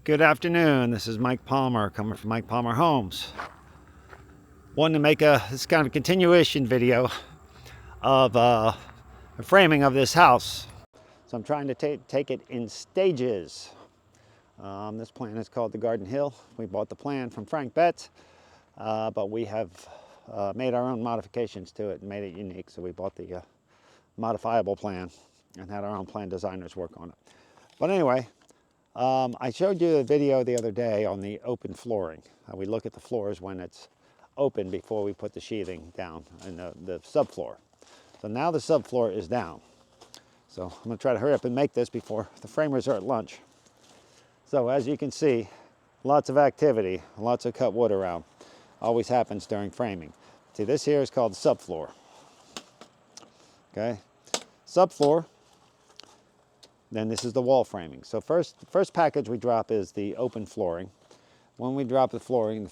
Good afternoon. This is Mike Palmer coming from Mike Palmer Homes. Wanted to make this kind of continuation video of the framing of this house. So I'm trying to take it in stages. This plan is called the Garden Hill. We bought the plan from Frank Betts, but we have made our own modifications to it and made it unique. So we bought the modifiable plan and had our own plan designers work on it. But anyway, I showed you a video the other day on the open flooring. We look at the floors when it's open before we put the sheathing down in the subfloor. So now the subfloor is down. So I'm going to try to hurry up and make this before the framers are at lunch. So as you can see, lots of activity, lots of cut wood around. Always happens during framing. See, this here is called the subfloor. Okay, subfloor. Then this is the wall framing. So first package we drop is the open flooring. When we drop the flooring,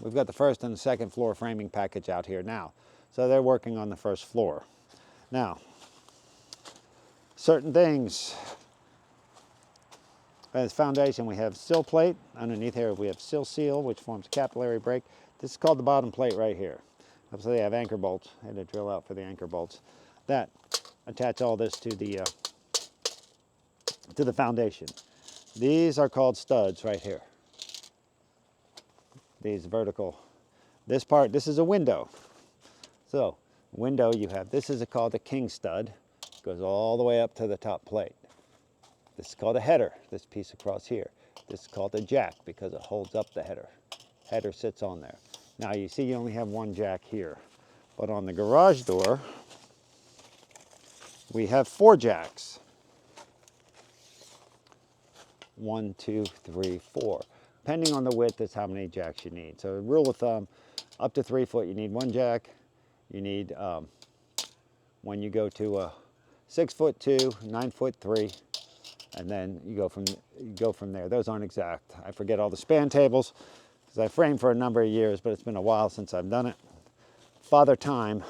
we've got the first and the second floor framing package out here now. So they're working on the first floor. Now, certain things. As foundation, we have sill plate. Underneath here we have sill seal, which forms a capillary break. This is called the bottom plate right here. So they have anchor bolts. I had to drill out for the anchor bolts. That attach all this to the foundation. These are called studs right here. These vertical. This part, this is a window. So window, you have, this is called a king stud. Goes all the way up to the top plate. This is called a header, this piece across here. This is called a jack because it holds up the header. Header sits on there. Now you see you only have one jack here. But on the garage door, we have 4 jacks. 1, 2, 3, 4. Depending on the width is how many jacks you need. So rule of thumb, up to 3 foot you need 1 jack. You need, when you go to 6 foot 2, 9 foot 3, and then you go from there. Those aren't exact. I forget all the span tables because I framed for a number of years, but it's been a while since I've done it. Father time,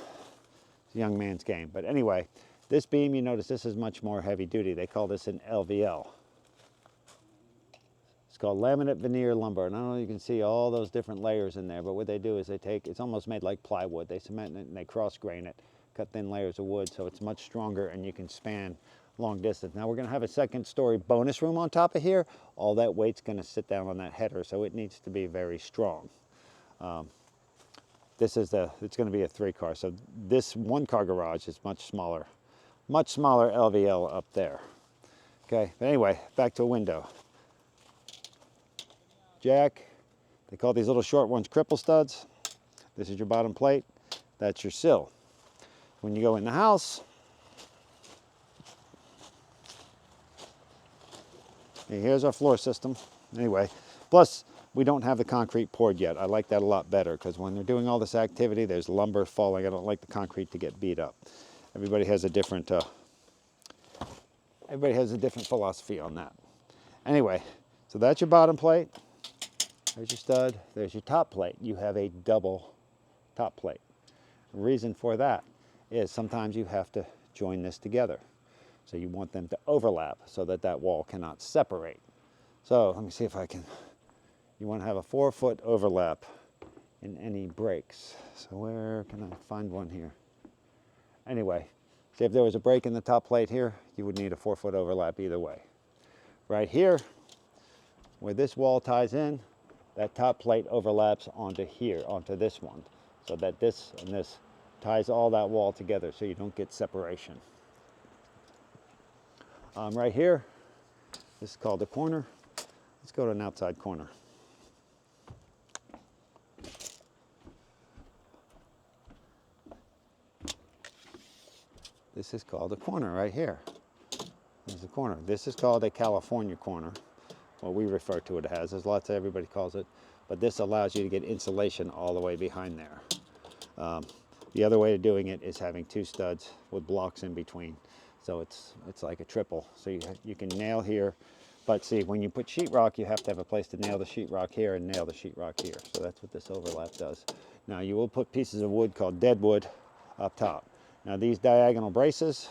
it's a young man's game. But anyway, this beam, you notice this is much more heavy duty. They call this an LVL. It's called laminate veneer lumber, and I don't know if you can see all those different layers in there, but what they do is they take, it's almost made like plywood. They cement it and they cross grain it, cut thin layers of wood so it's much stronger and you can span long distance. Now we're going to have a second story bonus room on top of here. All that weight's going to sit down on that header, so it needs to be very strong. It's going to be a 3-car, so this 1-car garage is much smaller LVL up there. Okay, but anyway, back to a window. Jack, they call these little short ones cripple studs. This is your bottom plate, that's your sill. When you go in the house, here's our floor system. Anyway, plus we don't have the concrete poured yet. I like that a lot better because when they're doing all this activity, there's lumber falling. I don't like the concrete to get beat up. Everybody has a different philosophy on that. Anyway, so that's your bottom plate. There's your stud, there's your top plate. You have a double top plate. The reason for that is sometimes you have to join this together. So you want them to overlap so that that wall cannot separate. So let me see if I can, you want to have a 4-foot overlap in any breaks. So where can I find one here? Anyway, see if there was a break in the top plate here, you would need a 4-foot overlap either way. Right here, where this wall ties in, that top plate overlaps onto here, onto this one, so that this and this ties all that wall together so you don't get separation. Right here, this is called the corner. Let's go to an outside corner. This is called a corner right here. This is a corner. This is called a California corner. What we refer to it as. There's lots of everybody calls it, but this allows you to get insulation all the way behind there. The other way of doing it is having 2 studs with blocks in between. So it's like a triple. So you can nail here, but see, when you put sheetrock, you have to have a place to nail the sheetrock here and nail the sheetrock here. So that's what this overlap does. Now you will put pieces of wood called dead wood up top. Now these diagonal braces,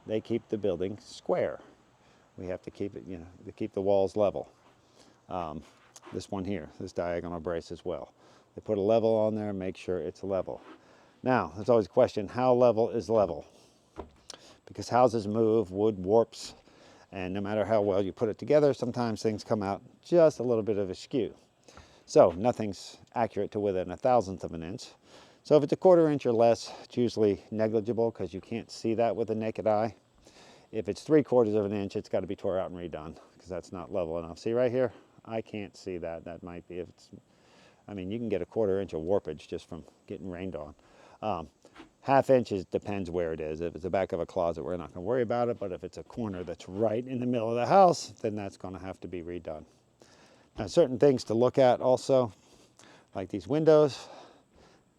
they keep the building square. We have to keep it, you know, to keep the walls level. This one here, this diagonal brace as well. They put a level on there, make sure it's level. Now, there's always a question, how level is level? Because houses move, wood warps, and no matter how well you put it together, sometimes things come out just a little bit of askew. So nothing's accurate to within 1/1000th of an inch. So if it's 1/4 inch or less, it's usually negligible because you can't see that with the naked eye. If it's 3/4 of an inch, it's got to be tore out and redone because that's not level enough. See right here? I can't see that. That might be if it's, I mean, you can get 1/4 inch of warpage just from getting rained on. 1/2 inch depends where it is. If it's the back of a closet, we're not going to worry about it. But if it's a corner that's right in the middle of the house, then that's going to have to be redone. Now, certain things to look at also, like these windows.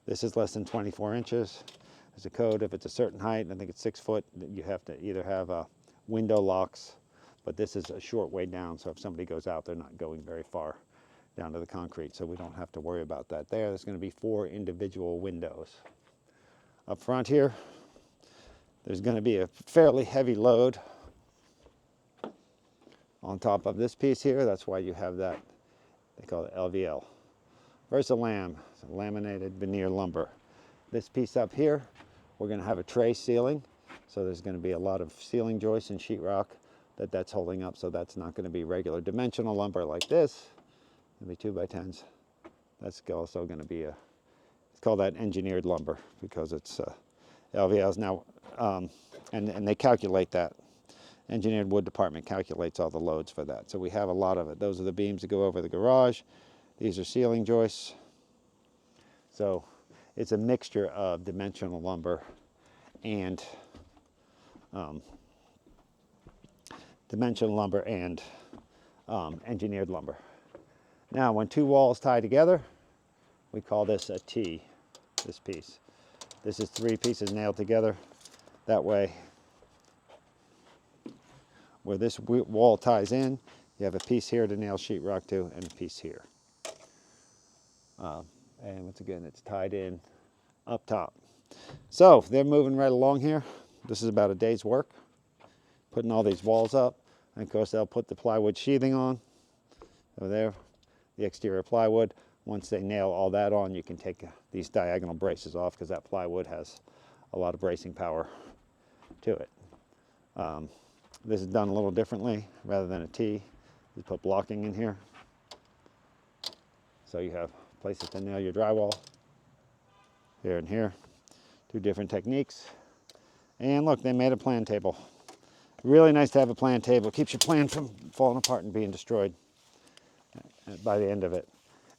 This is less than 24 inches. There's a code. If it's a certain height, I think it's 6 foot, you have to either have window locks, but this is a short way down. So if somebody goes out, they're not going very far down to the concrete. So we don't have to worry about that there. There's going to be 4 individual windows. Up front here, there's going to be a fairly heavy load on top of this piece here. That's why you have that, they call it LVL. Versalam, laminated veneer lumber. This piece up here, we're going to have a tray ceiling. So there's going to be a lot of ceiling joists and sheetrock that's holding up. So that's not going to be regular dimensional lumber like this. It'll be 2x10s. That's also going to be it's called that engineered lumber because it's LVLs now, and they calculate that. Engineered wood department calculates all the loads for that. So we have a lot of it. Those are the beams that go over the garage. These are ceiling joists. So it's a mixture of dimensional lumber and engineered lumber. Now, when 2 walls tie together, we call this a T, this piece. This is 3 pieces nailed together. That way, where this wall ties in, you have a piece here to nail sheetrock to and a piece here. And once again, it's tied in up top. So they're moving right along here. This is about a day's work, putting all these walls up. And of course, they'll put the plywood sheathing on over there, the exterior plywood. Once they nail all that on, you can take these diagonal braces off because that plywood has a lot of bracing power to it. This is done a little differently. Rather than a T, you put blocking in here. So you have places to nail your drywall, here and here. 2 different techniques. And look, they made a plan table. Really nice to have a plan table. It keeps your plan from falling apart and being destroyed by the end of it.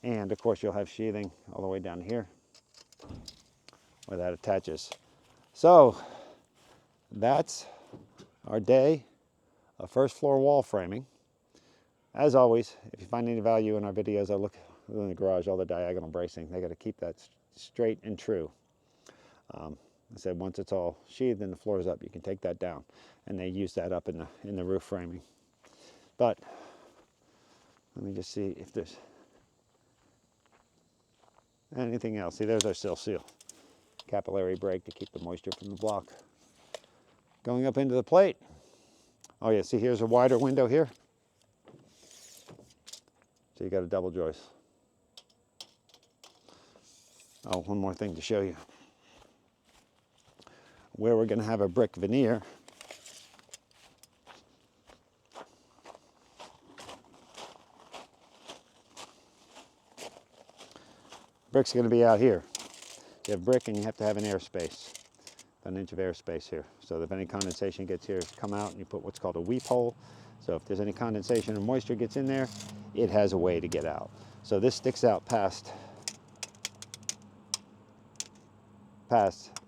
And of course, you'll have sheathing all the way down here where that attaches. So that's our day of first floor wall framing. As always, if you find any value in our videos, I look in the garage, all the diagonal bracing. They got to keep that straight and true. I said once it's all sheathed and the floor is up, you can take that down, and they use that up in the roof framing. But let me just see if there's anything else. See, there's our sill seal, capillary break to keep the moisture from the block. Going up into the plate. Oh yeah, see, here's a wider window here. So you got a double joist. Oh, one more thing to show you. Where we're going to have a brick veneer, brick's going to be out here. You have brick and you have to have an airspace, an inch of airspace here. So if any condensation gets here, come out and you put what's called a weep hole. So if there's any condensation or moisture gets in there, it has a way to get out. So this sticks out past,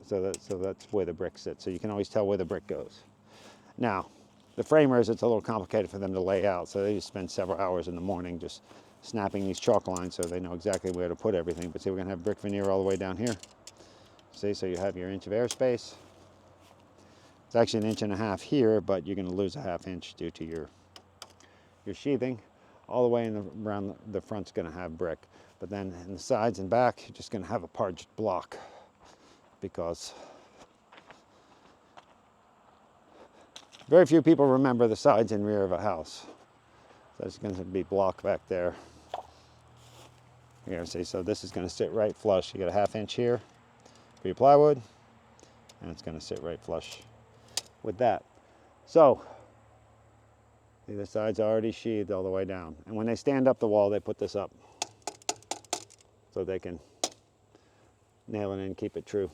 so that's where the brick sits. So you can always tell where the brick goes. Now, the framers, it's a little complicated for them to lay out. So they just spend several hours in the morning just snapping these chalk lines so they know exactly where to put everything. But see, we're going to have brick veneer all the way down here. See, so you have your inch of airspace. It's actually 1.5 inches here, but you're going to lose a 1/2 inch due to your sheathing. All the way around the front's going to have brick. But then in the sides and back, you're just going to have a parged block because Very few people remember the sides and rear of a house. So it's going to be block back there. You're going to see, so this is going to sit right flush. You got a 1/2 inch here for your plywood, and it's going to sit right flush with that. So the sides are already sheathed all the way down. And when they stand up the wall, they put this up so they can nail it in and keep it true.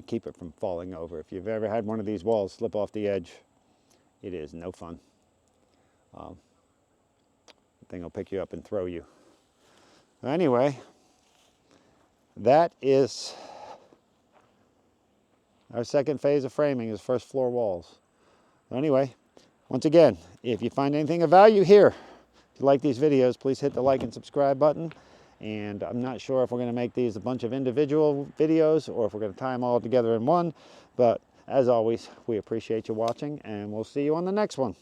Keep it from falling over. If you've ever had one of these walls slip off the edge, it is no fun. The thing will pick you up and throw you. Anyway, that is our second phase of framing, is first floor walls. Anyway, once again, if you find anything of value here, if you like these videos, please hit the like and subscribe button. And I'm not sure if we're going to make these a bunch of individual videos or if we're going to tie them all together in one. But as always, we appreciate you watching, and we'll see you on the next one.